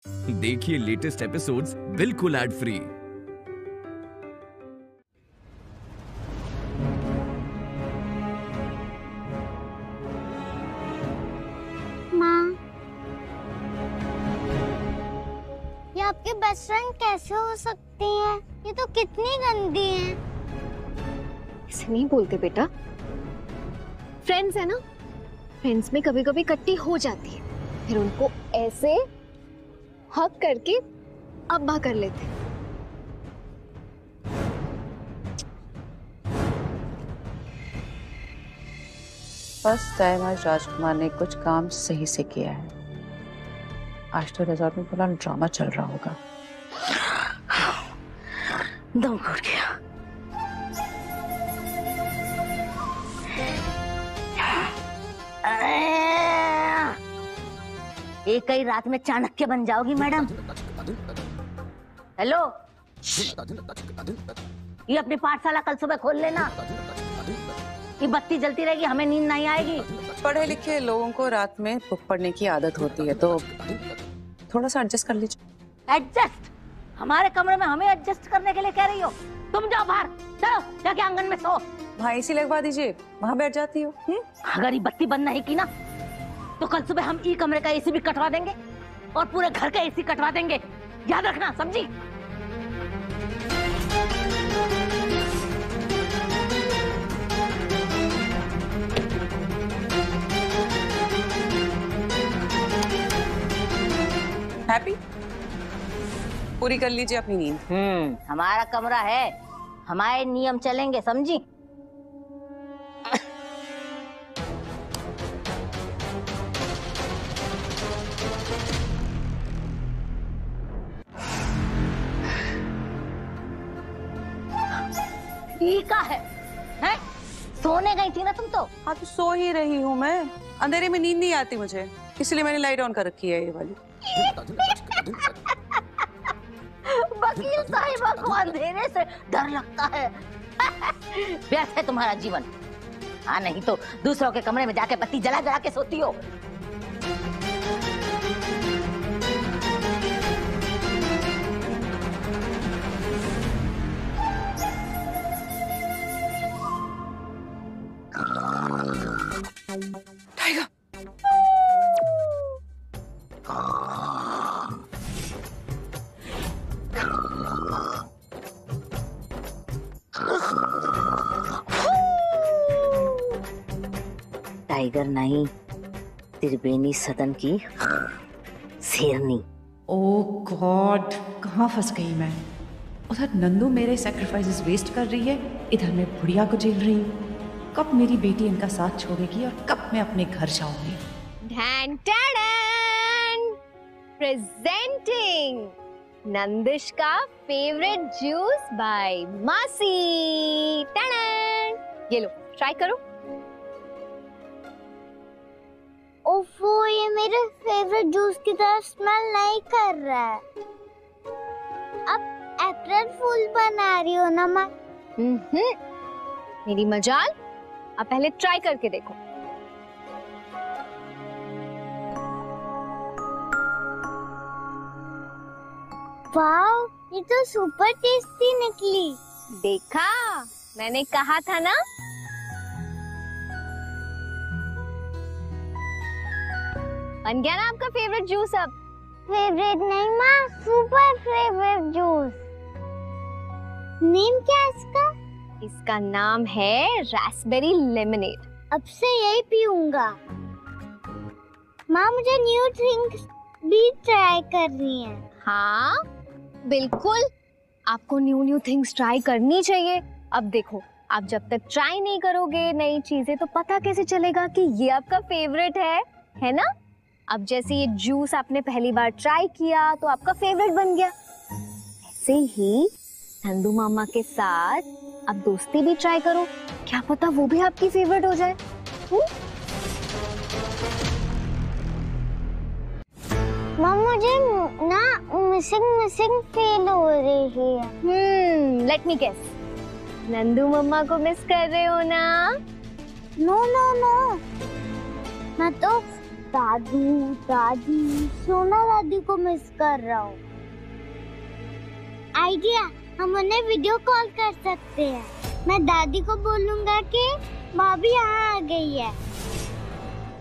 देखिए latest episodes बिल्कुल ad free. माँ, ये आपके बेस्ट फ्रेंड कैसे हो सकती हैं? ये तो कितनी गंदी हैं। ऐसे नहीं बोलते बेटा, फ्रेंड्स है ना, फ्रेंड्स में कभी कभी कट्टी हो जाती है, फिर उनको ऐसे हक करके अब्बा कर लेते। फर्स्ट टाइम आज राजकुमार ने कुछ काम सही से किया है। आज तो रिजॉर्ट में पूरा ड्रामा चल रहा होगा। दम घुट गया। एक ही रात में चाणक्य बन जाओगी मैडम। हेलो, ये अपनी पाठशाला कल सुबह खोल लेना। ये बत्ती जलती रहेगी, हमें नींद नहीं आएगी। पढ़े लिखे लोगों को रात में बुक पढ़ने की आदत होती है, तो थोड़ा सा एडजस्ट कर लीजिए। एडजस्ट? हमारे कमरे में हमें एडजस्ट करने के लिए कह रही हो? तुम जाओ बाहर, चलो जाके आंगन में सो। भाई एसी लगवा दीजिए, वहां बैठ जाती हो। अगर ये बत्ती बंद नहीं की ना, तो कल सुबह हम ई कमरे का एसी भी कटवा देंगे और पूरे घर का एसी कटवा देंगे। याद रखना, समझी? हैप्पी? पूरी कर लीजिए अपनी नींद। हमारा कमरा है, हमारे नियम चलेंगे, समझी? का है? हैं? सोने गई थी ना तुम तो? हाँ तो सो ही रही हूँ मैं। अंधेरे में नींद नहीं आती मुझे, इसलिए मैंने लाइट ऑन कर रखी है ये वाली। वकील साहिबा को अंधेरे से डर लगता है। व्यर्थ है तुम्हारा जीवन। हाँ, नहीं तो दूसरों के कमरे में जाके बत्ती जला जला के सोती हो। टाइगर, टाइगर नहीं, त्रिवेणी सदन की शेरनी। ओह गॉड, कहाँ फंस गई मैं। उधर नंदू मेरे सैक्रिफाइसेस वेस्ट कर रही है, इधर मैं बुढ़िया को झेल रही हूँ। कब मेरी बेटी इनका साथ छोड़ेगी और कब मैं अपने घर जाऊंगी। प्रेजेंटिंग नंदिश का फेवरेट जूस बाय मासी। ये लो, ट्राई करो। ओफो, ये मेरे फेवरेट जूस की तरह स्मेल नहीं कर रहा है। अब अप्रैल फूल बना रही हो ना माँ? मेरी मजाल, आप पहले ट्राई करके देखो। वाओ, ये तो सुपर टेस्टी निकली। देखा, मैंने कहा था ना। बन गया ना आपका फेवरेट जूस अब? फेवरेट नहीं माँ, सुपर फेवरेट जूस। नेम क्या है इसका? इसका नाम है रास्पबेरी लेमनेड। अब से यही पीऊंगा। माँ, मुझे न्यू ड्रिंक्स भी ट्राई करनी है। हाँ बिल्कुल, आपको न्यू थिंग्स ट्राई करनी चाहिए। अब देखो, आप जब तक ट्राई नहीं करोगे नई चीजें, तो पता कैसे चलेगा कि ये आपका फेवरेट है ना? अब जैसे ये जूस आपने पहली बार ट्राई किया तो आपका फेवरेट बन गया। ऐसे ही नंदू मामा के साथ अब दोस्ती भी ट्राई करो, क्या पता वो भी आपकी फेवरेट हो जाए। माँ, मुझे ना मिसिंग फील हो रही है। लेट मी गेस, नंदू मम्मा को मिस कर रहे हो ना? नो नो नो, मैं तो दादू दादी सोना दादी को मिस कर रहा हूँ। आइडिया, हम उन्हें वीडियो कॉल कर सकते हैं। मैं दादी को बोलूंगा कि भाभी यहाँ आ गई है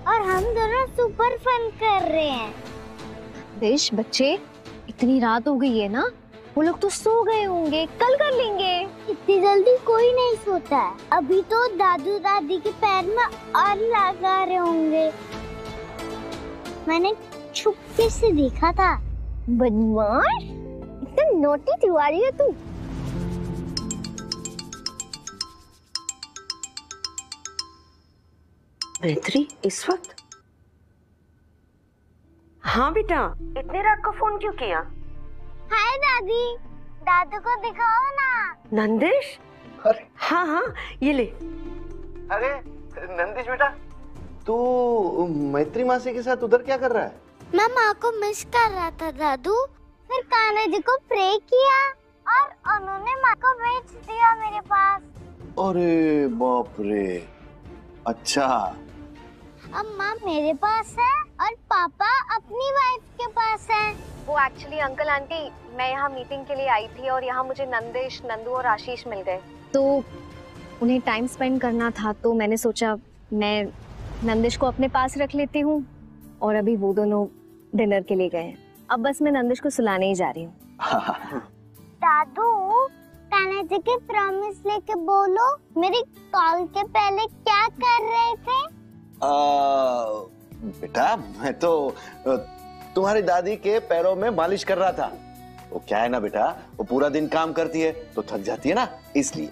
और हम दोनों सुपर फन कर रहे हैं। देश बच्चे, इतनी रात हो गई है ना, वो लोग तो सो गए होंगे, कल कर लेंगे। इतनी जल्दी कोई नहीं सोता है। अभी तो दादू दादी के पैर में और लगा रहे होंगे। मैंने छुपके से देखा था। बदमाश, इतना नोटी तिवारी है तू। मैत्री, इस वक्त? हाँ बेटा, इतने रात को फोन क्यों किया? हाय दादी, दादू को दिखाओ ना। नंदिश? अरे हाँ हाँ, ये ले। अरे नंदिश बेटा, तू मैत्री मासी के साथ उधर क्या कर रहा है? मैं माँ को मिस कर रहा था दादू। फिर कान्हा जी को प्रे किया और उन्होंने माँ को भेज दिया मेरे पास। अरे बाप रे, अच्छा। अब माँ मेरे पास है और पापा अपनी वाइफ के पास है। वो एक्चुअली अंकल आंटी, मैं यहाँ मीटिंग के लिए आई थी और यहाँ मुझे नंदिश, नंदू और आशीष मिल गए, तो उन्हें टाइम स्पेंड करना था, तो मैंने सोचा मैं नंदिश को अपने पास रख लेती हूँ। और अभी वो दोनों डिनर के लिए गए हैं। अब बस मैं नंदिश को सुलाने ही जा रही हूँ। दादू, कान्हा जी के प्रॉमिस लेके बोलो, मेरी कॉल के पहले क्या कर रहे थे? बेटा, मैं तो तुम्हारी दादी के पैरों में मालिश कर रहा था। वो क्या है ना बेटा, वो पूरा दिन काम करती है तो थक जाती है ना, इसलिए।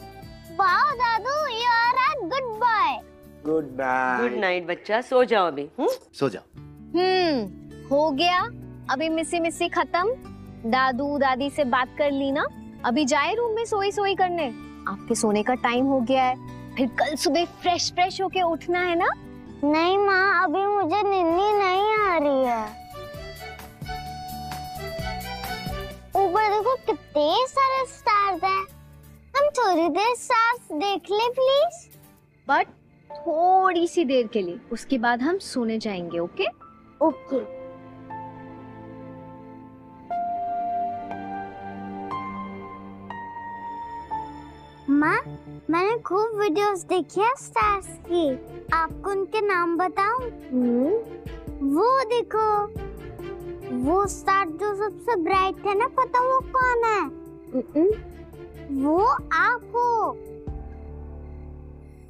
वाह दादू, you are a good boy. Good night. Good night बच्चा, सो जाओ अभी। सो जाओ। हो गया, अभी मिस्सी मिस्सी खत्म। दादू दादी से बात कर ली ना, अभी जाए रूम में सोई सोई करने। आपके सोने का टाइम हो गया है, फिर कल सुबह फ्रेश होके उठना है ना। नहीं माँ, अभी मुझे नींद नहीं आ रही है। ऊपर देखो कितने सारे स्टार्स हैं। हम थोड़ी देर स्टार्स देख ले प्लीज। बट थोड़ी सी देर के लिए, उसके बाद हम सोने जाएंगे। Okay okay. माँ, मैंने खूब वीडियोस देखी है स्टार्स की। आपको उनके नाम बताऊं? वो देखो, वो स्टार जो सबसे ब्राइट है ना, पता वो कौन है? वो आप हो,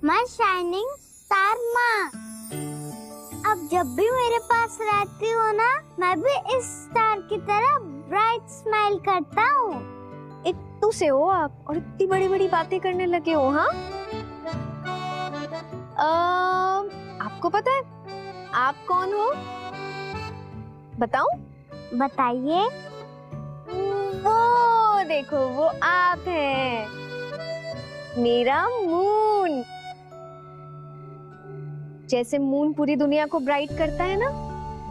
माँ शाइनिंग स्टार माँ। अब जब भी मेरे पास रहती हो ना, मैं भी इस स्टार की तरह ब्राइट स्माइल करता हूँ। इतू से हो आप और इतनी बड़ी बड़ी बातें करने लगे हो। हाँ, आपको पता है आप कौन हो? बताऊं? बताइए। वो देखो, वो आप हैं, मेरा मून। जैसे मून पूरी दुनिया को ब्राइट करता है ना,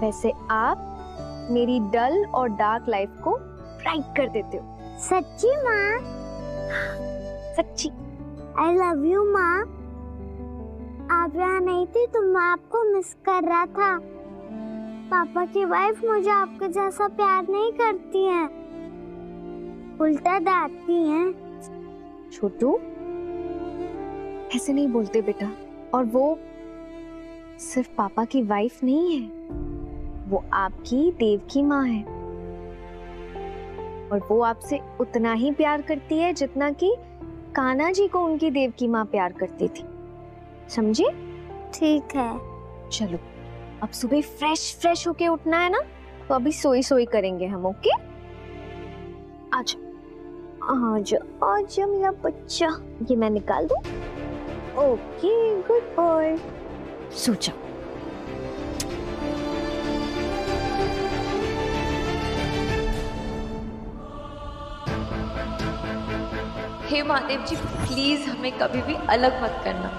वैसे आप मेरी डल और डार्क लाइफ को ब्राइट कर देते हो। सच्ची माँ? सच्ची। आई लव यू माँ। आप यहाँ नहीं थी तो मैं आपको मिस कर रहा था। पापा की वाइफ मुझे आपके जैसा प्यार नहीं करती हैं, उल्टा डांटती हैं। छोटू, ऐसे नहीं बोलते बेटा। और वो सिर्फ पापा की वाइफ नहीं है, वो आपकी देव की माँ है। और वो आपसे उतना ही प्यार करती है जितना कि कान्हा जी को उनकी देव की माँ प्यार करती थी। समझे? ठीक है। चलो, अब सुबह फ्रेश होके उठना है ना, तो अभी सोई सोई करेंगे हम। ओके? आजा मेरा बच्चा। ये मैं निकाल दूं? Okay, good boy. सो जाओ। हे महादेव जी, प्लीज हमें कभी भी अलग मत करना।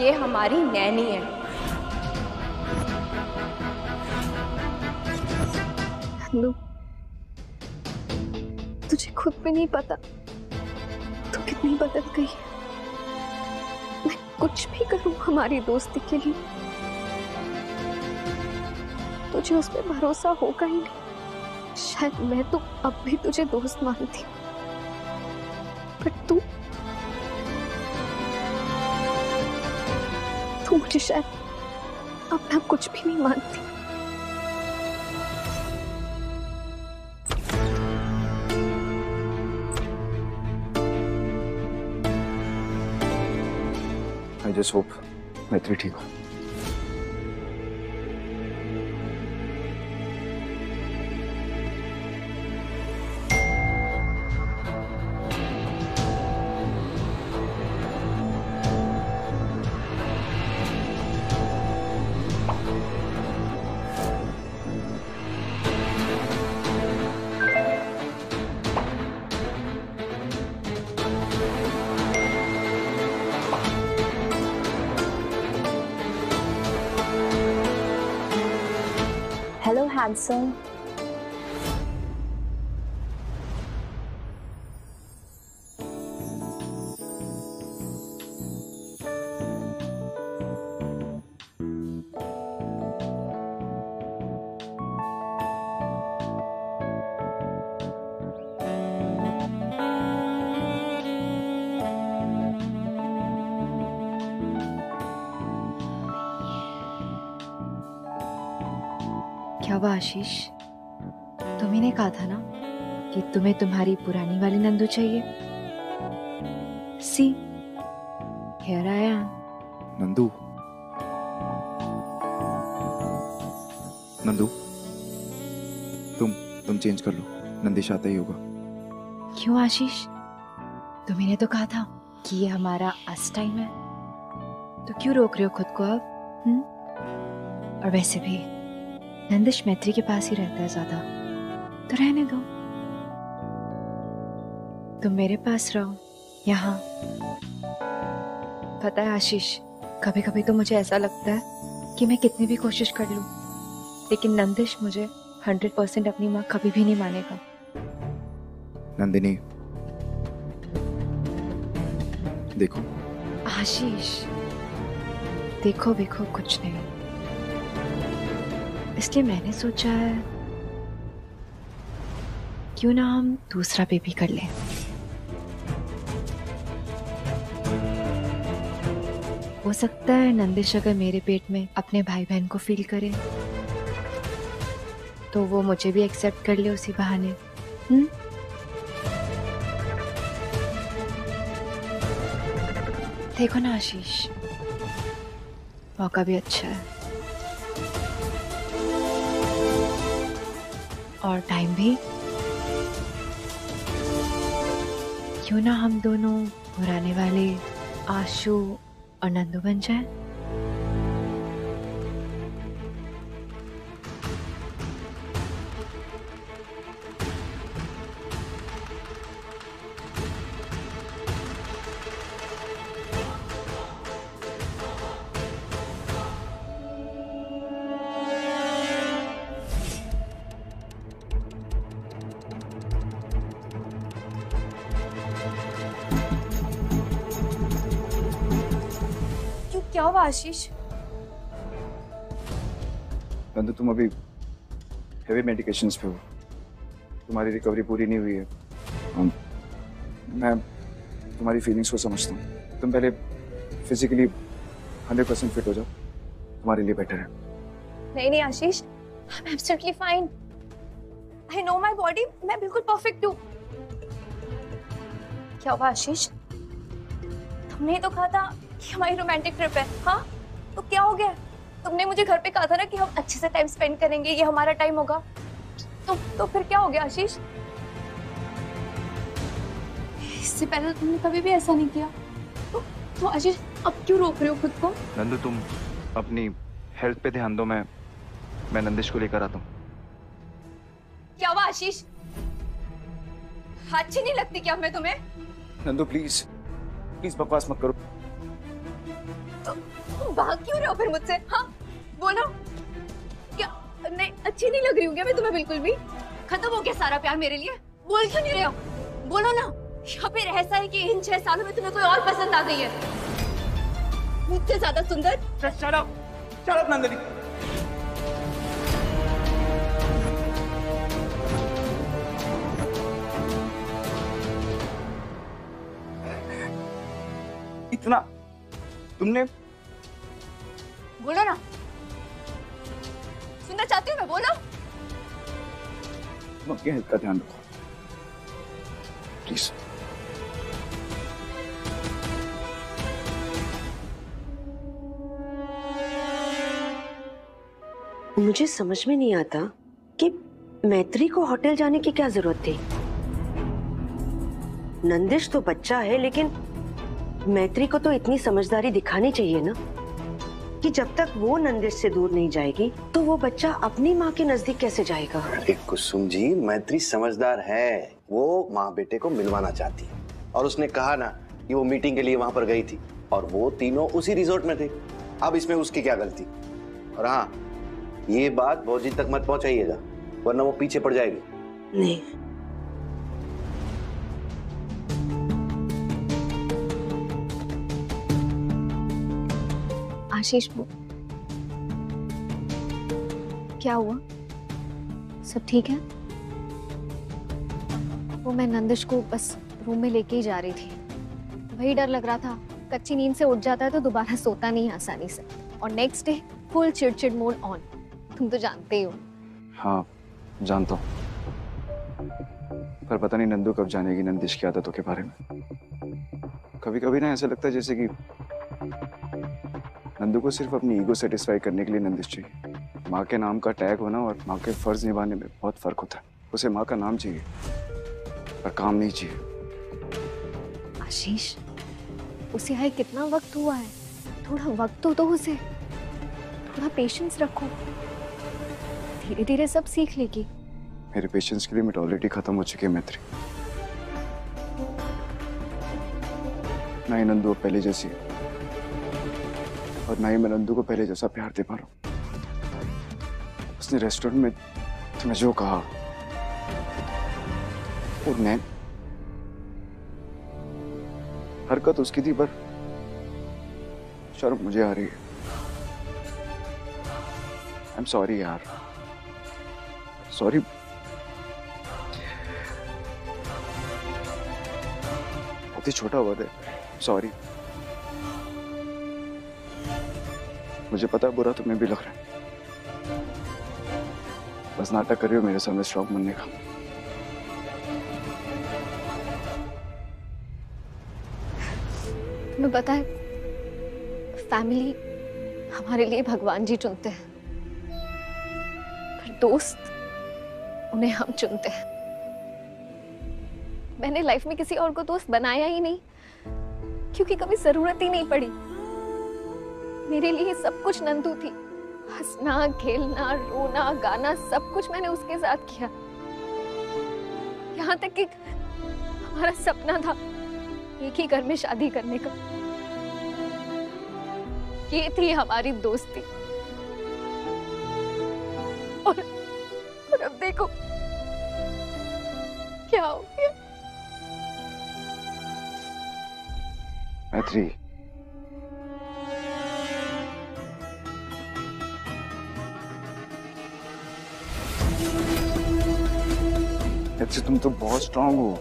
ये हमारी नैनी है। नंदू, तुझे खुद भी नहीं पता तो कितनी बदल गई है। कुछ भी करूं हमारी दोस्ती के लिए, तुझे उस पर भरोसा होगा ही नहीं। शायद मैं तो अब भी तुझे दोस्त मानती हूँ, पर तू मुझे शायद अपना कुछ भी नहीं मानती। I just hope मैत्री ठीक हो। Hello, handsome. क्या हुआ आशीष? तुम्ही ने कहा था ना कि तुम्हें तुम्हारी पुरानी वाली नंदू चाहिए। See here I am. Nandu, Nandu, तुम चेंज कर लो, नंदिश आता ही होगा। क्यों आशीष? तुम्ही ने तो कहा था कि ये हमारा अस टाइम है, तो क्यों रोक रहे हो खुद को अब? और वैसे भी नंदिश मैत्री के पास ही रहता है ज्यादा, तो रहने दो। तुम मेरे पास रहो यहाँ। पता है आशीष, कभी कभी तो मुझे ऐसा लगता है कि मैं कितनी भी कोशिश कर लूं, लेकिन नंदिश मुझे 100% अपनी माँ कभी भी नहीं मानेगा। नंदिनी, देखो। आशीष, देखो देखो कुछ नहीं, इसलिए मैंने सोचा है क्यों ना हम दूसरा बेबी कर लें। हो सकता है नंदिश अगर मेरे पेट में अपने भाई बहन को फील करे तो वो मुझे भी एक्सेप्ट कर ले उसी बहाने। देखो ना आशीष, मौका भी अच्छा है और टाइम भी। क्यों ना हम दोनों पुराने वाले आशु और नंदू बन जाए। क्या हुआ आशीष? नंदू, तुम अभी हेवी मेडिकेशंस पे हो, तुम्हारी रिकवरी पूरी नहीं हुई है। मैं तुम्हारी फीलिंग्स को समझता हूँ। तुम पहले फिजिकली 100% फिट हो जाओ, तुम्हारे लिए बेटर है। नहीं Ashish, I am absolutely fine. I know my body, मैं बिल्कुल परफेक्ट हूँ। क्या हुआ आशीष? तुमने ही तो कहा था कि हमारी रोमांटिक ट्रिप है। हाँ, तो क्या हो गया? तुमने मुझे घर पे कहा था ना कि हम अच्छे से टाइम स्पेंड करेंगे, ये हमारा टाइम होगा। तो फिर क्या हो गया आशीष? इससे पहले तुमने कभी भी ऐसा नहीं किया। तो आशीष, अब क्यों रोक रहे हो खुद को? नंदू, तुम अपनी हेल्थ पे ध्यान दो, मैं नंदिश को लेकर आता हूँ। क्या हुआ आशीष? अच्छी नहीं लगती क्या मैं तुम्हें? नंदू प्लीज बकवास मत करो। तो भाग क्यों रहे हो फिर मुझसे? हाँ बोलो, क्या नहीं अच्छी नहीं लग रही हूँ क्या मैं तुम्हें? बिल्कुल भी। खत्म हो गया सारा प्यार मेरे लिए? बोल क्यों नहीं रहे हो? बोलो ना। या फिर ऐसा है कि इन 6 सालों में तुम्हें कोई और पसंद आ गई है? मुझसे ज्यादा सुंदर। Shut up Nandini. इतना तुमने बोलो ना, सुनना चाहती हूँ मैं, बोलो। तुम अपनी हेल्थ का ध्यान रखो प्लीज। मुझे समझ में नहीं आता कि मैत्री को होटल जाने की क्या जरूरत थी। नंदिश तो बच्चा है, लेकिन मैत्री को तो इतनी समझदारी दिखानी चाहिए ना कि जब तक वो नंदिश से दूर नहीं जाएगी तो वो बच्चा अपनी माँ के नजदीक कैसे जाएगा। एक कुसुम जी, मैत्री समझदार है। वो माँ बेटे को मिलवाना चाहती है और उसने कहा ना कि वो मीटिंग के लिए वहां पर गई थी और वो तीनों उसी रिजॉर्ट में थे। अब इसमें उसकी क्या गलती। और हाँ, ये बात भौजी तक मत पहुंचाइएगा वरना वो पीछे पड़ जाएगी। नहीं, आशीष, वो क्या हुआ? सब ठीक है? वो मैं नंदिश को बस रूम में लेके ही जा रही थी। वही डर लग रहा था, कच्ची नींद से उठ जाता है तो दोबारा सोता नहीं आसानी से, और नेक्स्ट डे फुल चिड़चिड़ मोड ऑन। तुम तो जानते ही हो। हाँ जानता हूँ, पर पता नहीं नंदू कब जानेगी नंदिश की आदतों के बारे में। कभी कभी ना ऐसा लगता है जैसे कि नंदू को सिर्फ अपनी ईगो सेटिस्फाई करने के लिए नंदिश चाहिए। माँ के नाम का टैग होना और माँ के फर्ज निभाने में बहुत फर्क होता है। उसे माँ का नाम चाहिए पर काम नहीं चाहिए। आशीष, उसे आए कितना वक्त हुआ है, थोड़ा वक्त तो दो उसे, थोड़ा पेशेंस रखो, धीरे धीरे सब सीख लेगी। मेरे पेशेंस की लिमिट ऑलरेडी खत्म हो चुकी है मैत्री। ना ही नंदू अब पहले जैसी है और ना ही मैं नंदू को पहले जैसा प्यार दे पा रहा हूं। उसने रेस्टोरेंट में तुम्हें जो कहा और मैं हरकत उसकी थी, पर शर्म मुझे आ रही है। आई एम सॉरी यार, सॉरी। बहुत ही छोटा वर्ड है, सॉरी। मुझे पता है बुरा तुम्हें भी लग रहा है, बस नाटक कर रही हो मेरे सामने स्ट्रॉन्ग बनने का। तुम्हें पता है, फैमिली हमारे लिए भगवान जी चुनते हैं, पर दोस्त उन्हें हम चुनते हैं। मैंने लाइफ में किसी और को दोस्त बनाया ही नहीं, क्योंकि कभी जरूरत ही नहीं पड़ी। मेरे लिए सब कुछ नंदू थी, हंसना, खेलना, रोना, गाना, सब कुछ मैंने उसके साथ किया। यहाँ तक कि हमारा सपना था एक ही घर में शादी करने का। ये थी हमारी दोस्ती, और अब देखो क्या हो गया। मैत्री, मैत्री तुम तो बहुत स्ट्रांग हो।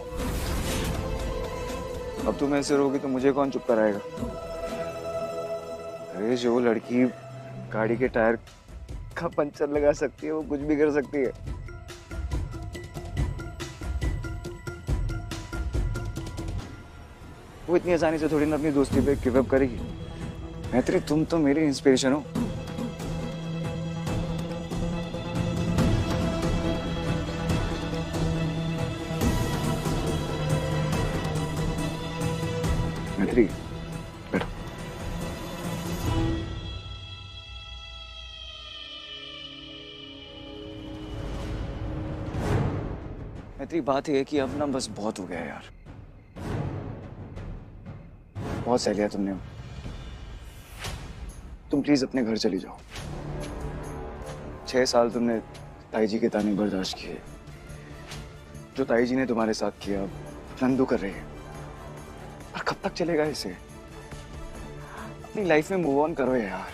अब तुम ऐसे रहोगी तो मुझे कौन चुप कराएगा? अरे जो लड़की गाड़ी के टायर का पंचर लगा सकती है वो कुछ भी कर सकती है। वो इतनी आसानी से थोड़ी ना अपनी दोस्ती पे गिव अप करेगी। मैत्री तुम तो मेरी इंस्पिरेशन हो। मैत्री बैठो। मैत्री बात यह है कि अब ना बस बहुत हो गया है यार, बहुत सह लिया तुमने। तुम प्लीज अपने घर चली जाओ। 6 साल तुमने ताई जी के ताने बर्दाश्त किए। जो ताई जी ने तुम्हारे साथ किया अब नंदू कर रही है, और कब तक चलेगा इसे? अपनी लाइफ में मूव ऑन करो यार।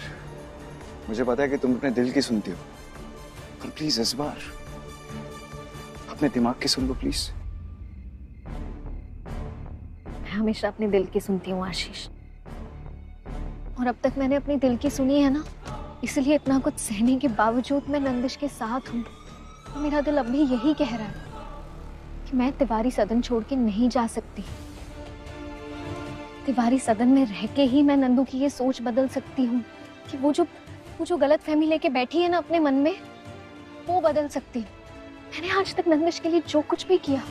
मुझे पता है कि तुम अपने दिल की सुनती हो, पर प्लीज इस बार अपने दिमाग की सुन लो प्लीज। मैं हमेशा अपने दिल की सुनती हूँ आशीष, और अब तक मैंने अपने दिल की सुनी है ना, इसलिए इतना कुछ सहने के बावजूद मैं नंदिश के साथ हूँ। मेरा दिल अब भी यही कह रहा है कि मैं तिवारी सदन छोड़ के नहीं जा सकती। तिवारी सदन में रह के ही मैं नंदू की ये सोच बदल सकती हूँ कि वो जो गलत फहमी लेके बैठी है ना अपने मन में, वो बदल सकती हूँ। मैंने आज तक नंदिश के लिए जो कुछ भी किया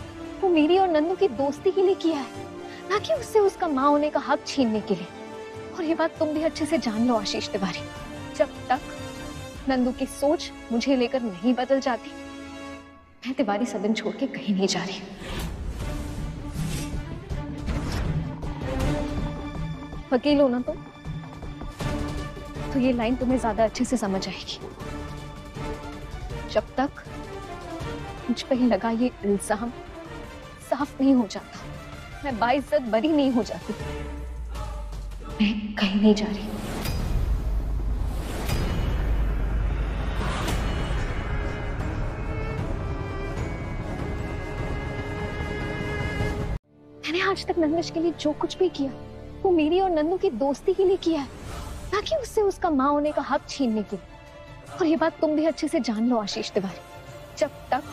वो मेरी और नंदू की दोस्ती के लिए किया है, ना कि उससे उसका माँ होने का हक छीनने के लिए। और ये बात तुम भी अच्छे से जान लो आशीष तिवारी, जब तक नंदू की सोच मुझे लेकर नहीं बदल जाती, मैं तिवारी सदन छोड़ के कहीं नहीं जा रही। वकील हो ना तुम, तो ये लाइन तुम्हें ज्यादा अच्छे से समझ आएगी। जब तक मुझ पे लगा ये इल्जाम साफ नहीं हो जाता, मैं बाइज्जत बरी नहीं हो जाती, मैं कहीं नहीं जा रही। मैंने आज तक नंदिश के लिए जो कुछ भी किया वो मेरी और नंदू की दोस्ती के लिए किया है, ना कि उससे उसका माँ होने का हक छीनने के लिए। और ये बात तुम भी अच्छे से जान लो आशीष तिवारी, जब तक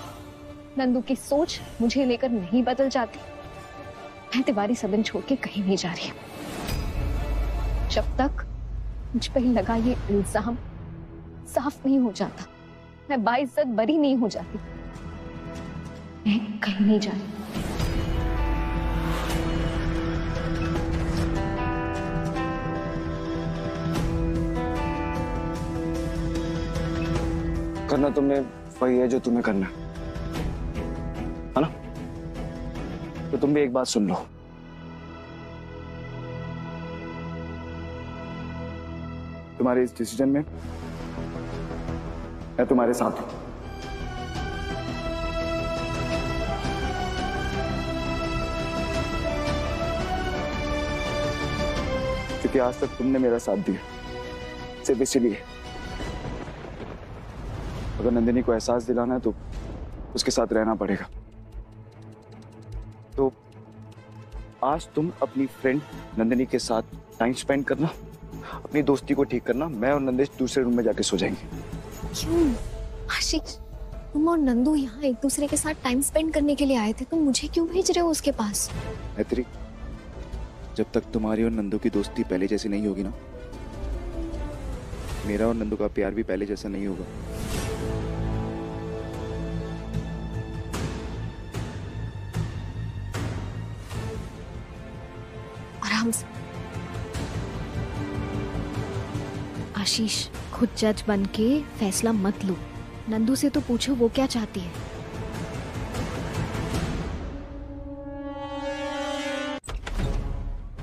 नंदू की सोच मुझे लेकर नहीं बदल जाती, मैं तिवारी सदन छोड़ के कहीं नहीं जा रही। जब तक मुझ पे लगा ये इल्जाम साफ नहीं हो जाता, मैं बाइज्जत बरी नहीं हो जाती, मैं कहीं नहीं जा रही। करना तुमने वही है जो तुम्हें करना है ना? तो तुम भी एक बात सुन लो, तुम्हारे इस डिसीजन में मैं तुम्हारे साथ हूं। क्योंकि आज तक तुमने मेरा साथ दिया, सिर्फ इसीलिए। अगर नंदिनी को एहसास दिलाना है तो उसके साथ रहना पड़ेगा। तो आज तुम अपनी फ्रेंड नंदिनी के साथ टाइम स्पेंड करना, अपनी दोस्ती को ठीक करना। मैं और नंदिश दूसरे रूम में जाके सो जाएंगे। क्यों आशीष, तुम और नंदू यहाँ एक दूसरे के साथ टाइम स्पेंड करने के लिए आए थे, तुम मुझे क्यों भेज रहे हो उसके पास? मैत्री, जब तक तुम्हारी और नंदू की दोस्ती पहले जैसी नहीं होगी ना, मेरा और नंदू का प्यार भी पहले जैसा नहीं होगा। आराम से। आशीष, खुद जज बन के फैसला मत लो, नंदू से तो पूछो वो क्या चाहती है।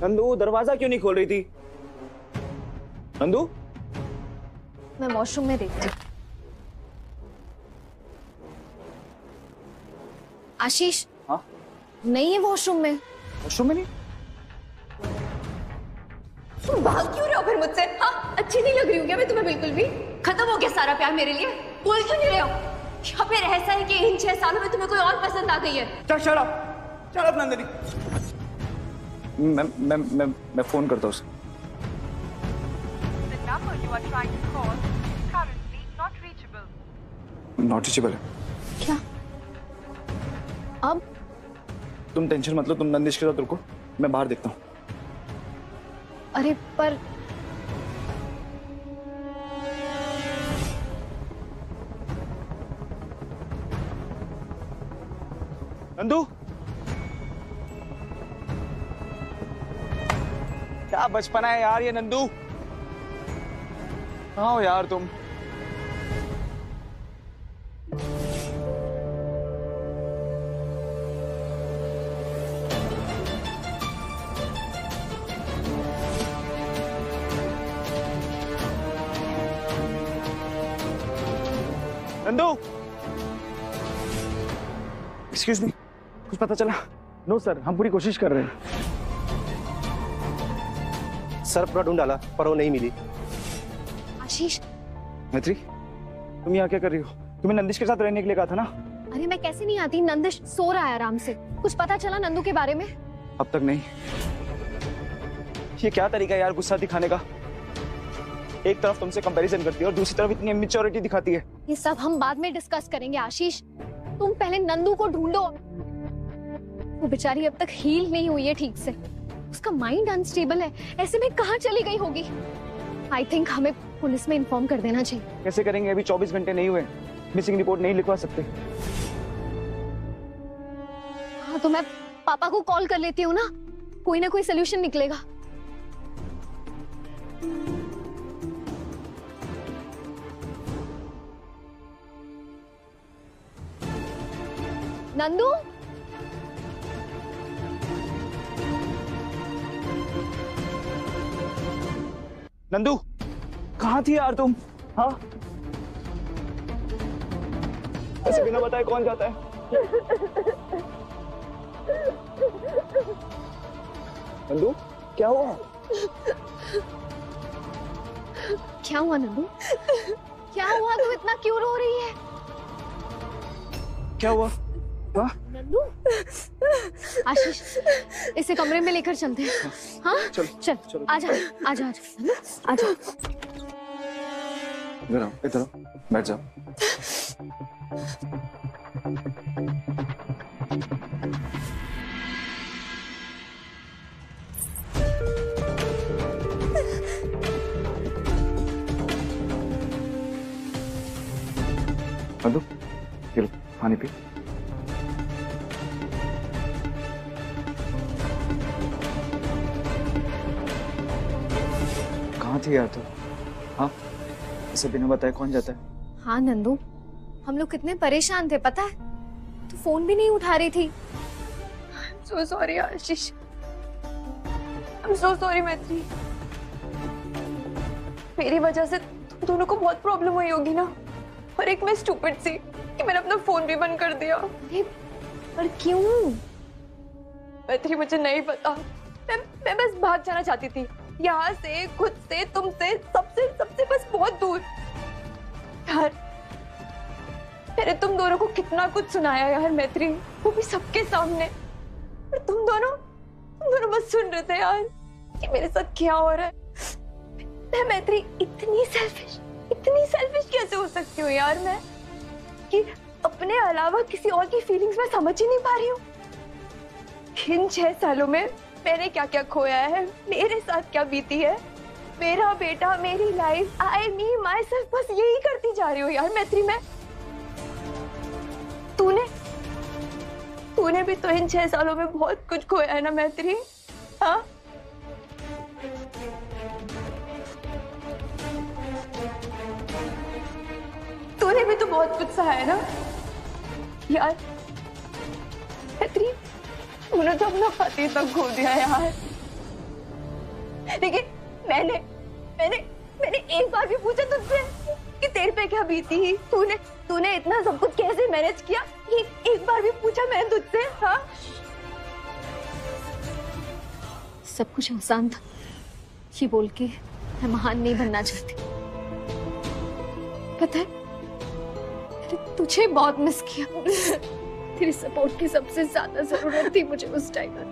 नंदू, दरवाजा क्यों नहीं खोल रही थी? नंदू, मैं वॉशरूम में देखती हूँ। आशीष, हाँ? नहीं है वॉशरूम में। वॉशरूम में नहीं? तुम भाग क्यों रहे हो फिर मुझसे? हाँ, अच्छी नहीं लग रही हूँ क्या मैं तुम्हें बिल्कुल भी? खत्म हो गया सारा प्यार मेरे लिए? बोल क्यों नहीं रहे हो? या फिर ऐसा है कि इन 6 सालों में तुम्हें कोई और पसंद आ गई है? चल शट अप नंदिनी। मैं फोन करता हूँ उसे। नॉट रीचेबल है। क्या? अब? तुम टेंशन मत लो, तुम नंदिश के साथ रुको, मैं बाहर देखता हूँ। अरे पर नंदू, क्या बचपना है यार ये नंदू। कहाँ हो यार तुम? नंदू, एक्सक्यूज मी, कुछ पता चला? नो सर, हम पूरी कोशिश कर रहे हैं। सर्फ पूरा ढूंढ डाला पर वो नहीं मिली। आशीष, मैत्री, तुम यहाँ क्या कर रही हो? तुम्हें नंदिश के साथ रहने के लिए कहा था ना? अरे मैं कैसे नहीं आती, नंदिश सो रहा है आराम से। कुछ पता चला नंदू के बारे में? अब तक नहीं। ये क्या तरीका है यार गुस्सा दिखाने का? एक तरफ तुमसे कंपैरिजन करती है और दूसरी तरफ इतनी इमेच्योरिटी दिखाती है। ये सब हम बाद में डिस्कस करेंगे आशीष, तुम पहले नंदू को ढूंढो। वो बेचारी अब तक हील नहीं हुई है ठीक से, उसका माइंड अनस्टेबल है। ऐसे में कहाँ चली गई होगी? आई थिंक हमें पुलिस में इन्फॉर्म कर देना चाहिए। कैसे करेंगे? अभी 24 घंटे नहीं हुए, मिसिंग रिपोर्ट नहीं लिखवा सकते। हाँ तो मैं पापा को कॉल कर लेती हूँ ना, कोई ना कोई सोल्यूशन निकलेगा। नंदू, नंदू, कहाँ थी यार तुम? हाँ, ऐसे बिना बताए कौन जाता है? नंदू, क्या हुआ? क्या हुआ नंदू? क्या हुआ? तू इतना क्यों रो रही है? क्या हुआ? हाँ? नंदू, आशीष, इसे कमरे में लेकर चलते हैं। हाँ चल चल, आजा आजा आजा आजा। इधर आओ, इधर आओ, बैठ जाओ। नंदू, ये लो पानी पी। कहाँ थी यार तू? हाँ, इसे बिना बताए कौन जाता है? हाँ नंदू, हम लोग कितने परेशान थे पता है? तू फोन भी नहीं उठा रही थी। So sorry Ashish, I'm so sorry मैत्री। मेरी वजह से तुम दोनों को बहुत प्रॉब्लम हुई होगी ना। और एक मैं स्टूपिड सी कि मैंने अपना फोन भी बंद कर दिया। पर क्यों? मैत्री मुझे नहीं पता, मैं बस भाग जाना चाहती थी यहाँ से, खुद से, तुमसे, सबसे सबसे बस बहुत दूर। यार मैंने तुम दोनों को कितना कुछ सुनाया यार मैत्री, वो भी सबके सामने। और तुम दोनों बस सुन रहे थे यार कि मेरे साथ क्या हो रहा है। मैं मैत्री इतनी सेल्फिश कैसे हो सकती हूँ यार मैं, कि अपने अलावा किसी और की फीलिंग्स में समझ ही नहीं पा रही हूँ। इन 6 सालों में मैंने क्या क्या खोया है, मेरे साथ क्या बीती है, मेरा बेटा, मेरी life, I me my self, बस यही करती जा रही हूँ यार मैत्री मैं। तूने भी तो इन 6 सालों में बहुत कुछ खोया है ना मैत्री। हाँ तूने भी तो बहुत कुछ सहा है ना यार मैत्री। तूने तो अपना पति तक खो दिया यार, लेकिन मैंने एक बार भी पूछा तुझसे कि तेरे पे क्या बीती? तूने इतना सब कुछ कैसे मैनेज किया? एक बार भी पूछा मैंने तुझसे? हाँ सब कुछ आसान था, ये बोल के मैं महान नहीं बनना चाहती। पता है मैंने तुझे बहुत मिस किया। तेरी सपोर्ट की सबसे ज्यादा जरूरत थी मुझे उस टाइम पर।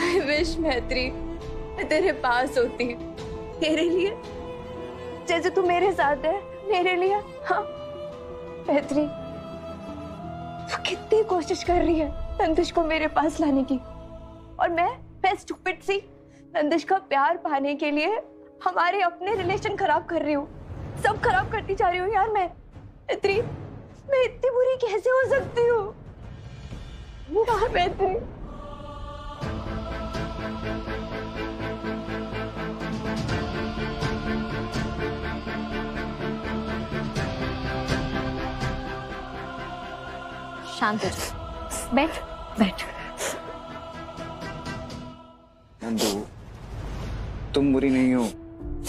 I wish मैत्री मैं तेरे पास होती, तेरे लिए जैसे तू मेरे साथ है, मेरे लिए। हाँ मैत्री, तू कितनी कोशिश कर रही है नंदिश को मेरे पास लाने की, और मैं स्टूपिड सी नंदिश का प्यार पाने के लिए हमारे अपने रिलेशन खराब कर रही हूँ, सब खराब करती जा रही हूँ यार मैं। मैत्री मैं इतनी बुरी कैसे हो सकती हूँ यार मैत्री? शांत हो जा, बैठ। नंदू, तुम बुरी नहीं हो।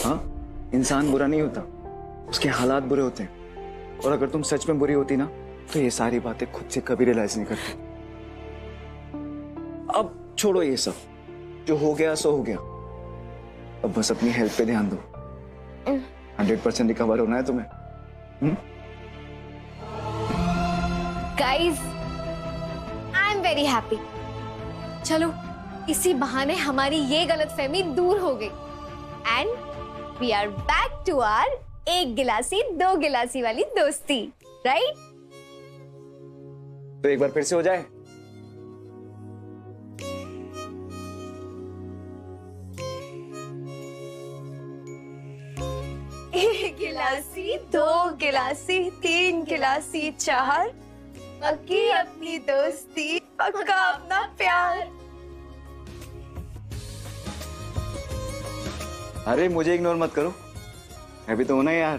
हाँ, इंसान बुरा नहीं होता, उसके हालात बुरे होते हैं। और अगर तुम सच में बुरी होती ना तो ये सारी बातें खुद से कभी रियलाइज नहीं करती। अब छोड़ो ये सब, जो हो गया सो हो गया। अब बस अपनी हेल्थ पे ध्यान दो। 100% रिकवर होना है तुम्हें। Guys, I am very happy. चलो इसी बहाने हमारी ये गलतफहमी दूर हो गई and we are back to our एक गिलासी दो गिलासी वाली दोस्ती, राइट? तो एक बार फिर से हो जाए। एक गिलासी, दो गिलासी, तीन गिलासी, चार, पक्की अपनी दोस्ती, पक्का अपना प्यार। अरे मुझे इग्नोर मत करो, मैं भी तो हूं ना यार।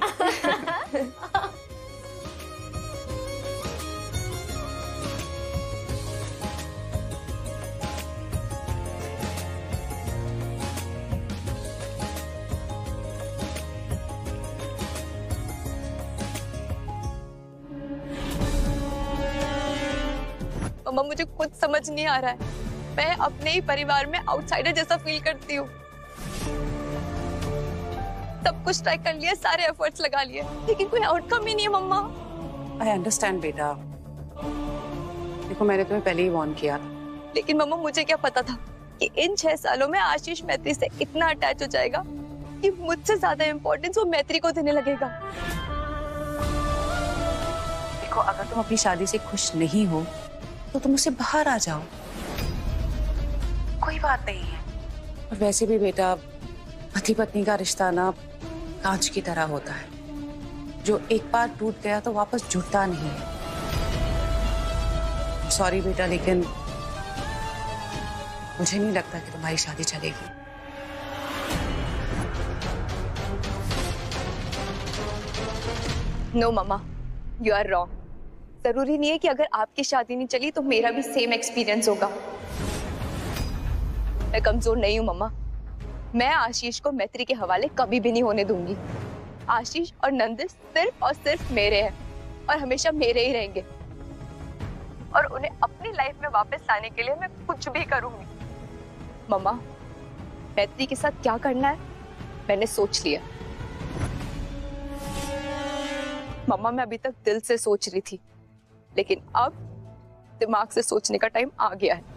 मम्मा मुझे कुछ समझ नहीं आ रहा है। मैं अपने ही परिवार में आउटसाइडर जैसा फील करती हूँ। सब कुछ ट्राई कर लिया, सारे एफर्ट्स लगा लिए, लेकिन कोई आउटकम ही नहीं है मम्मा। आई अंडरस्टैंड बेटा, देखो मैंने तुम्हें पहले ही वार्न किया। लेकिन मम्मा मुझे क्या पता था कि इन 6 सालों में आशीष मैत्री से इतना अटैच हो जाएगा कि मुझसे ज्यादा इम्पोर्टेंस वो मैत्री को देने लगेगा। देखो अगर तुम अपनी शादी से खुश नहीं हो तो तुम उससे बाहर आ जाओ, कोई बात नहीं है। और वैसे भी बेटा पति पत्नी का रिश्ता ना कांच की तरह होता है, जो एक बार टूट गया तो वापस जुड़ता नहीं है। सॉरी बेटा, लेकिन मुझे नहीं लगता कि तुम्हारी शादी चलेगी। No mama, you are wrong. जरूरी नहीं है कि अगर आपकी शादी नहीं चली तो मेरा भी सेम एक्सपीरियंस होगा। मैं कमजोर नहीं हूँ मम्मा। मैं आशीष को मैत्री के हवाले कभी भी नहीं होने दूंगी। आशीष और नंदिश सिर्फ और सिर्फ मेरे हैं और हमेशा मेरे ही रहेंगे। और उन्हें अपनी लाइफ में वापस लाने के लिए मैं कुछ भी करूंगी। मम्मा, मैत्री के साथ क्या करना है मैंने सोच लिया। मम्मा, मैं अभी तक दिल से सोच रही थी, लेकिन अब दिमाग से सोचने का टाइम आ गया है।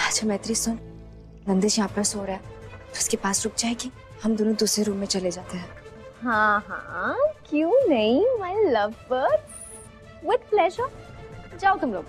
अच्छा मैत्री सुन, नंदिश यहाँ पर सो रहा है तो उसके पास रुक जाएगी, हम दोनों दूसरे रूम में चले जाते हैं। हाँ हाँ, क्यों नहीं my love birds, with pleasure. जाओ तुम लोग।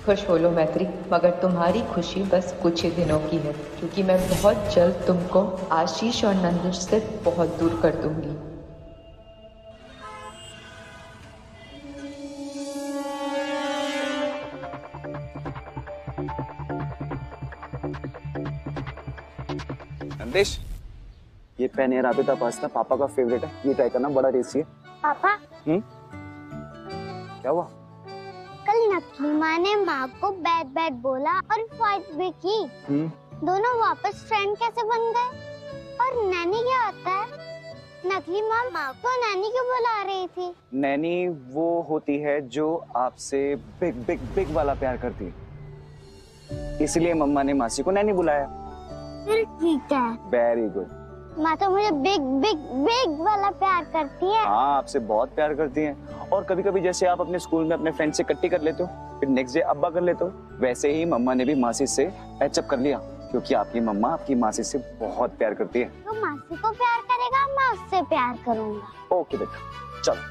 खुश हो लो मैत्री, मगर तुम्हारी खुशी बस कुछ ही दिनों की है, क्योंकि मैं बहुत जल्द तुमको आशीष और नंदिश से बहुत दूर कर दूंगी। नंदिश, ये पेन है राबिता पास्ता, पापा का फेवरेट है, ये ट्राई करना, बड़ा टेस्टी है। पापा, क्या हुआ? कल नकली माँ ने माँ को बैड बैड बोला और फाइट भी की। दोनों वापस फ्रेंड कैसे बन गए? और नैनी क्या होता है? नकली माँ को नैनी क्यों बुला रही थी? नैनी वो होती है जो आपसे बिग बिग बिग वाला प्यार करती है, इसलिए मम्मा ने मासी को नैनी बुलाया। फिर ठीक है। Very good. माँ तो मुझे बिग बिग बिग वाला प्यार करती है। हाँ, आपसे बहुत प्यार करती हैं। और कभी कभी जैसे आप अपने स्कूल में अपने फ्रेंड से कट्टी कर लेते हो, फिर नेक्स्ट डे अब्बा कर लेते हो, वैसे ही मम्मा ने भी मासी से पैचअप कर लिया, क्योंकि आपकी मम्मा आपकी मासी से बहुत प्यार करती है। तो मासी को प्यार करेगा, मैं उससे प्यार करूंगा। ओके बेटा, चलो।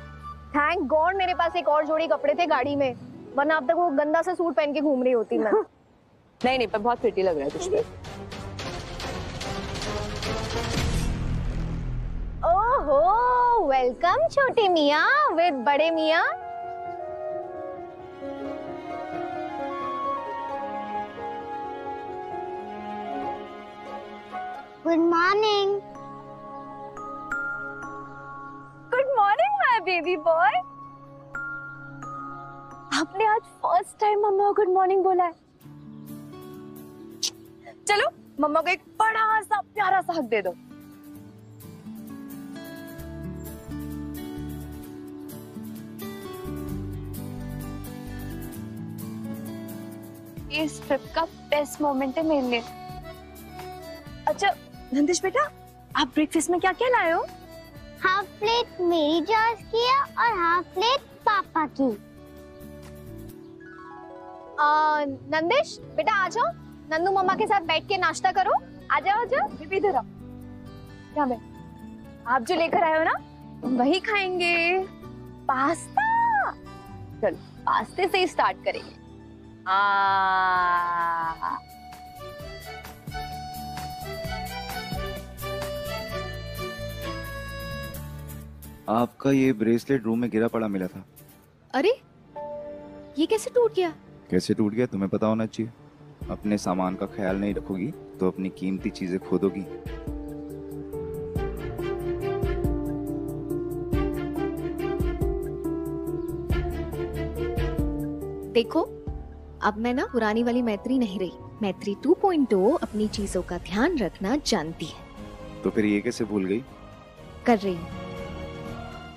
थैंक गॉड मेरे पास एक और जोड़ी कपड़े थे गाड़ी में, वरना अब तक वो गंदा सा सूट पहन के घूम रही होती मैं। नहीं नहीं, पर बहुत प्रिटी लग रहा है तुझ पे। ओह ओहो, वेलकम छोटे मियाँ विद बड़े मियाँ। Good morning. Good morning my baby boy. आपने आज फर्स्ट टाइम मम्मा को गुड मॉर्निंग बोला है। चलो मम्मा को एक बड़ा सा प्यारा सा हक दे दो। इस ट्रिप का बेस्ट मोमेंट है मेरे लिए। अच्छा नंदिश बेटा, आप ब्रेकफास्ट में क्या क्या लाए हो? हाफ प्लेट मेरी चॉइस की है और हाफ प्लेट पापा की। नंदिश बेटा आ जाओ, नंदू मम्मा के साथ बैठ के नाश्ता करो। आ जाओ, आ जाओ। बेबी इधर आओ। क्या मैं आप जो लेकर आए हो ना वही खाएंगे। पास्ता। चलो पास्ते से ही स्टार्ट करेंगे। आपका ये ब्रेसलेट रूम में गिरा पड़ा मिला था। अरे ये कैसे टूट गया? कैसे टूट गया तुम्हें पता होना चाहिए। अपने सामान का ख्याल नहीं रखोगी तो अपनी कीमती चीजें खो दोगी। देखो अब मैं ना पुरानी वाली मैत्री नहीं रही। मैत्री 2.0 अपनी चीजों का ध्यान रखना जानती है। तो फिर ये कैसे भूल गई? कर रही हूँ।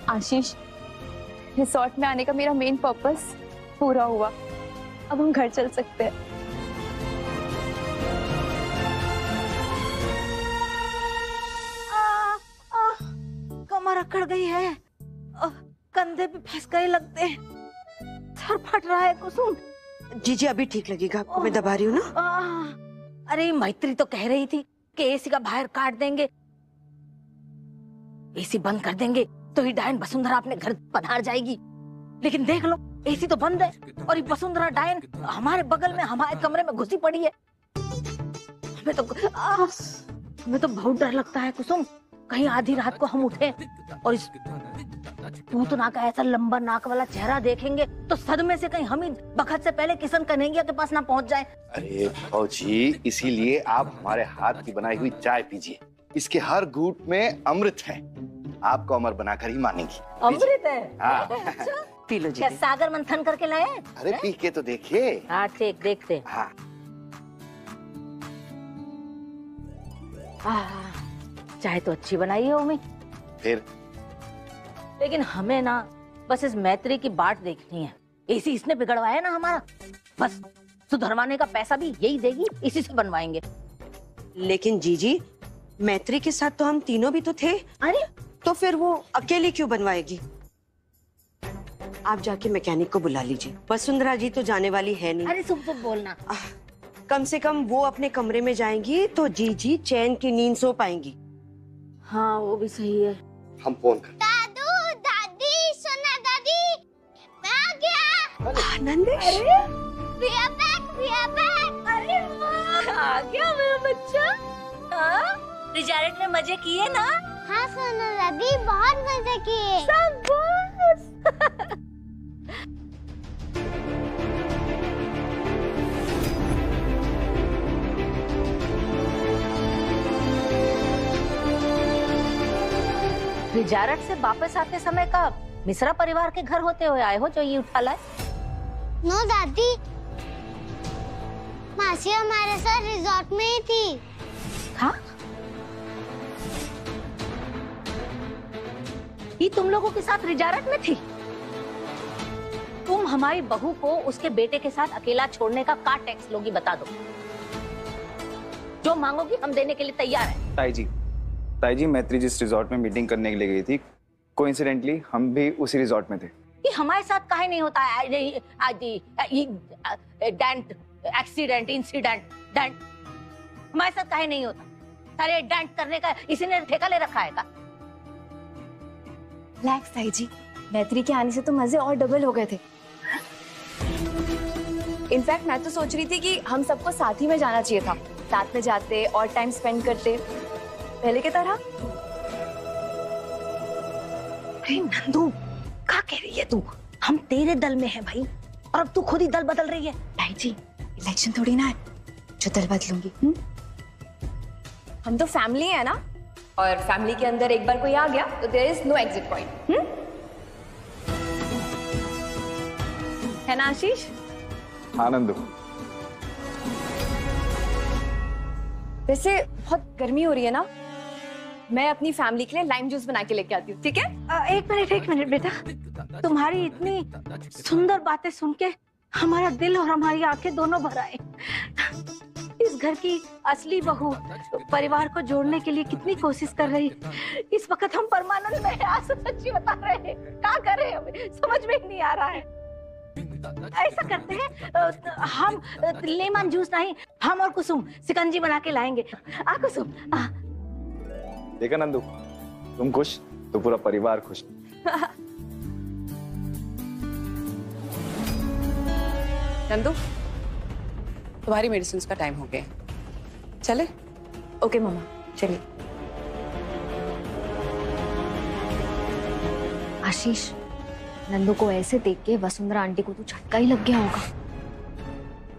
आशीष, रिसोर्ट में आने का मेरा मेन पर्पस पूरा हुआ। अब हम घर चल सकते हैं। कमर अकड़ गई है, कंधे पे फंस गए लगते हैं, सर फट रहा है कुसुम। जी अभी ठीक लगेगा आपको, मैं दबा रही हूँ ना। अरे मैत्री तो कह रही थी कि एसी का बाहर काट देंगे, एसी बंद कर देंगे तो ही डायन वसुंधरा अपने घर पधार जाएगी। लेकिन देख लो एसी तो बंद है और ये वसुंधरा डायन हमारे बगल में हमारे कमरे में घुसी पड़ी है। हमें तो बहुत डर लगता है कुसुम, कहीं आधी रात को हम उठे और इस पूतना का ऐसा लंबा नाक वाला चेहरा देखेंगे तो सदमे से कहीं हम ही बखत से पहले किशन कन्हैया के पास ना पहुंच जाए। अरे फौजी, इसीलिए आप हमारे हाथ की बनाई हुई चाय पीजिए। इसके हर घूंट में अमृत है। आपको अमर बनाकर ही मानेंगी। अमृत है? हाँ। पी लो जी। क्या सागर मंथन करके लाए? अरे पी के तो देखिए। हाँ ठीक, देखते। हाँ। चाय तो अच्छी बनाई है उम्मी। फिर लेकिन हमें ना बस इस मैत्री की बाट देखनी है। एसी इसने बिगड़वाया ना हमारा, बस सुधरवाने का पैसा भी यही देगी, इसी से बनवाएंगे। लेकिन जीजी, मैत्री के साथ तो हम तीनों भी तो थे। अरे तो फिर वो अकेले क्यों बनवाएगी? आप जाके मैकेनिक को बुला लीजिए। वसुंधरा जी तो जाने वाली है नहीं। अरे सुब सुब बोलना। कम से कम वो अपने कमरे में जाएंगी तो जीजी चैन की नींद सो पाएंगी। हाँ वो भी सही है। हम फोन कर। दादू, दादी, सोना दादी, मैं आ गया। Nandish, We are back, we are back। अरे वाह, आ गया मेरा बच्चा। हाँ, रिजॉर्ट में मजे किए ना? हाँ सोना दादी, बहुत मजे किए। शाबाश। रिजॉर्ट से वापस आते समय का मिश्रा परिवार के घर होते हुए आए हो जो ये उठा लाए? नो दादी, मासी हमारे साथ रिजॉर्ट में ही थी। हाँ? ये तुम लोगों के साथ रिजॉर्ट में थी? तुम हमारी बहू को उसके बेटे के साथ अकेला छोड़ने का टैक्स लोगी बता दो। जो मांगोगी हम देने के लिए तैयार हैं। ताई जी मैत्री जिस रिजॉर्ट में मीटिंग करने के लिए गई थी, कोइंसिडेंटली हम भी उसी रिजॉर्ट में थे। ये हमारे साथ काहे नहीं होता है? डेंट, एक्सीडेंट, इंसिडेंट, डेंट हमारे साथ काहे नहीं होता? सारे डेंट करने का इसी ने ठेका ले रखा है का? रिलैक्स ताई जी, मैत्री के आने से तो मजे और डबल हो गए थे। इनफैक्ट मैं तो सोच रही थी कि हम सबको साथ ही में जाना चाहिए था, साथ में जाते और टाइम स्पेंड करते पहले की तरह। अरे नंदू, क्या कह रही है तू? हम तेरे दल में हैं भाई, और अब तू खुद ही दल बदल रही है। ताई जी, इलेक्शन थोड़ी ना है जो दल बदलूंगी। हम तो फैमिली है ना, और फैमिली के अंदर एक बार कोई आ गया तो there is no exit point. है ना आशीष? हाँ नंदू। वैसे बहुत गर्मी हो रही है ना, मैं अपनी फैमिली के लिए लाइम जूस बना के लेके आती हूँ, ठीक है? एक मिनट बेटा, तुम्हारी इतनी सुंदर बातें सुन के हमारा दिल और हमारी आंखें दोनों भर आए। इस घर की असली बहू परिवार को जोड़ने के लिए कितनी कोशिश कर रही। इस वक्त हम परमानंद में हैं। आज सच्ची बता रहे हैं, क्या करें हमें समझ में ही नहीं आ रहा है। ऐसा करते हैं, हम लेमन जूस नहीं, हम और कुसुम सिकंजी बना के लाएंगे। आ कुसुम आ। देखा नंदू, तुम खुश तो पूरा परिवार खुश। नंदू, तुम्हारी मेडिसिन का टाइम हो गया, चले? ओके मम्मा, चलिए। आशीष, नंदू को ऐसे देख के वसुंधरा आंटी को तो झटका ही लग गया होगा।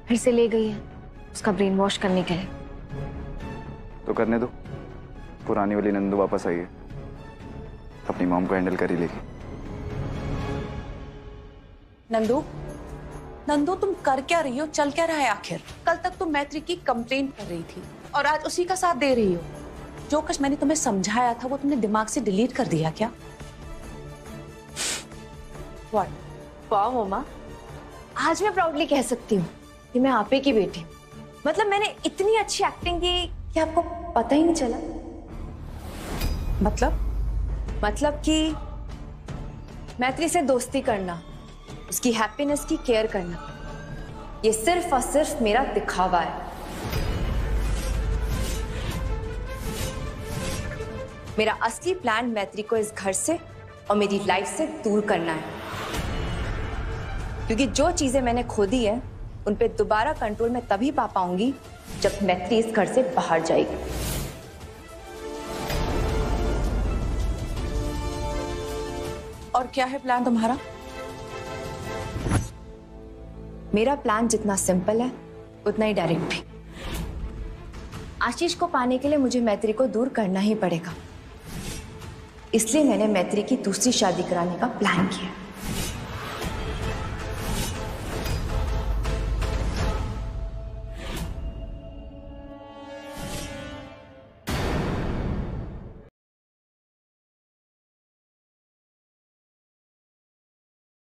फिर से ले गई है उसका ब्रेन वॉश करने के लिए। तो करने दो, पुरानी वाली नंदू वापस आई है, अपनी मॉम को हैंडल कर ही लेगी। नंदू, नंदू तुम कर क्या रही हो, चल क्या रहा है आखिर? कल तक तुम मैत्री की कंप्लेंट कर रही थी और आज उसी का साथ दे रही हो। जो कुछ मैंने तुम्हें समझाया था वो तुमने दिमाग से डिलीट कर दिया क्या? व्हाट? वाह मम्मा, आज मैं प्राउडली कह सकती हूँ कि मैं आपे की बेटी हूँ। मतलब मैंने इतनी अच्छी एक्टिंग की कि आपको पता ही नहीं चला। मतलब कि मैत्री से दोस्ती करना, उसकी हैप्पीनेस की केयर करना, ये सिर्फ और सिर्फ मेरा दिखावा है। मेरा असली प्लान मैत्री को इस घर से और मेरी लाइफ से दूर करना है, क्योंकि जो चीजें मैंने खो दी है उन पे दोबारा कंट्रोल मैं तभी पा पाऊंगी जब मैत्री इस घर से बाहर जाएगी। और क्या है प्लान तुम्हारा? मेरा प्लान जितना सिंपल है उतना ही डायरेक्ट भी। आशीष को पाने के लिए मुझे मैत्री को दूर करना ही पड़ेगा, इसलिए मैंने मैत्री की दूसरी शादी कराने का प्लान किया।